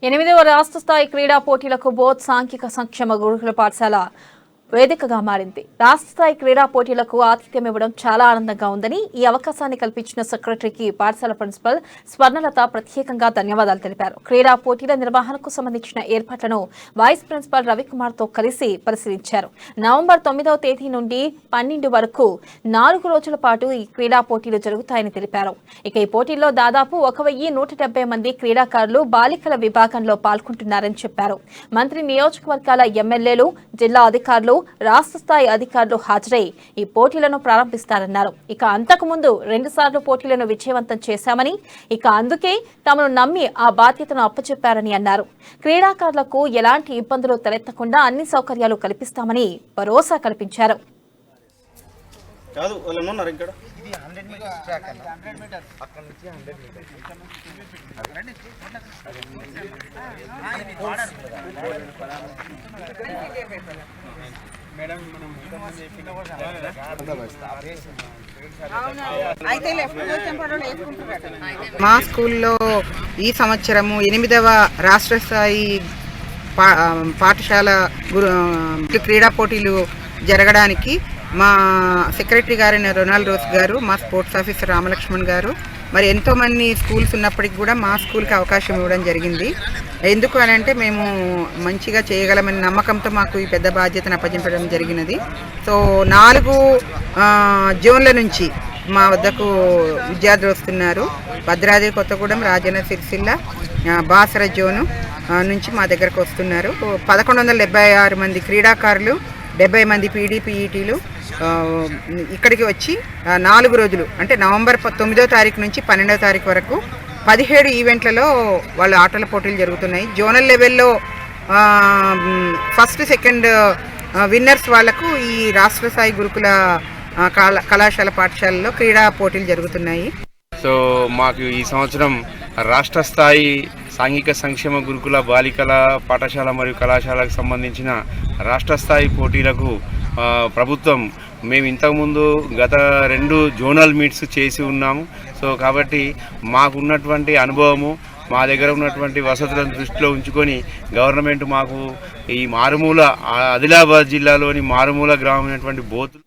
8వ రాష్ట్ర స్థాయి క్రీడా పోటీలకు బోధ్ సాంఘిక సంక్షేమ గురుకుల పాఠశాల వేదికగా మారింది. రాష్ట్ర స్థాయి క్రీడా పోటీలకు ఆతిథ్యం ఇవ్వడం చాలా ఆనందంగా ఉందని ఈ అవకాశాన్ని కల్పించిన సెక్రటరీకి పాఠశాల ప్రిన్సిపల్ స్వర్ణలత ప్రత్యేకంగా ధన్యవాదాలు తెలిపారు. క్రీడా పోటీల నిర్వహణకు సంబంధించిన ఏర్పాట్లను వైస్ ప్రిన్సిపల్ రవికుమార్తో కలిసి పరిశీలించారు. నవంబర్ 9వ తేదీ నుండి 12 వరకు 4 రోజుల పాటు ఈ క్రీడా పోటీలు జరుగుతాయని తెలిపారు. ఇక ఈ పోటీల్లో దాదాపు 1170 మంది క్రీడాకారులు బాలికల విభాగంలో పాల్గొంటున్నారని చెప్పారు. మంత్రి, నియోజకవర్గాల ఎమ్మెల్యేలు, జిల్లా అధికారులు, రాష్ట్ర స్థాయి అధికారులు హాజరై ఈ పోటీలను ప్రారంభిస్తారన్నారు. ఇక అంతకుముందు 2 సార్లు పోటీలను విజయవంతం చేశామని, ఇక అందుకే తమను నమ్మి ఆ బాధ్యతను అప్పచెప్పారని అన్నారు. క్రీడాకారులకు ఎలాంటి ఇబ్బందులు తలెత్తకుండా అన్ని సౌకర్యాలు కల్పిస్తామని భరోసా కల్పించారు. మా స్కూల్లో ఈ సంవత్సరము 8వ రాష్ట్ర స్థాయి పాఠశాల క్రీడా పోటీలు జరగడానికి మా సెక్రటరీ గారైన రొనాల్డ్ రోజ్ గారు, మా స్పోర్ట్స్ ఆఫీసర్ రామలక్ష్మణ్ గారు, మరి ఎంతోమంది స్కూల్స్ ఉన్నప్పటికీ కూడా మా స్కూల్కి అవకాశం ఇవ్వడం జరిగింది. ఎందుకు అని అంటే మేము మంచిగా చేయగలమని నమ్మకంతో మాకు ఈ పెద్ద బాధ్యతను అప్పగించడం జరిగినది. సో 4 జోన్ల నుంచి మా వద్దకు విద్యార్థులు వస్తున్నారు. భద్రాద్రి కొత్తగూడెం, రాజన్న సిరిసిల్ల, బాసర జోను నుంచి మా దగ్గరకు వస్తున్నారు. 1176 మంది క్రీడాకారులు, 70 మంది పీడీపీఈటీలు ఇక్కడికి వచ్చి 4 రోజులు అంటే నవంబర్ 9వ తారీఖు నుంచి 12వ తారీఖు వరకు 17 ఈవెంట్లలో వాళ్ళ ఆటల పోటీలు జరుగుతున్నాయి. జోనల్ లెవెల్లో ఫస్ట్, సెకండ్ విన్నర్స్ వాళ్లకు ఈ రాష్ట్ర స్థాయి గురుకుల కళాశాల పాఠశాలలో క్రీడా పోటీలు జరుగుతున్నాయి. సో మాకు ఈ సంవత్సరం రాష్ట్ర స్థాయి సాంఘిక సంక్షేమ గురుకుల బాలికల పాఠశాల మరియు కళాశాలకు సంబంధించిన రాష్ట్ర స్థాయి పోటీలకు ప్రభుత్వం మేము ఇంతకుముందు గత 2 జోనల్ మీట్స్ చేసి ఉన్నాము. సో కాబట్టి మాకున్నటువంటి అనుభవము, మా దగ్గర ఉన్నటువంటి వసతులను దృష్టిలో ఉంచుకొని గవర్నమెంట్ మాకు ఈ మారుమూల ఆదిలాబాద్ జిల్లాలోని మారుమూల గ్రామమైనటువంటి బోత్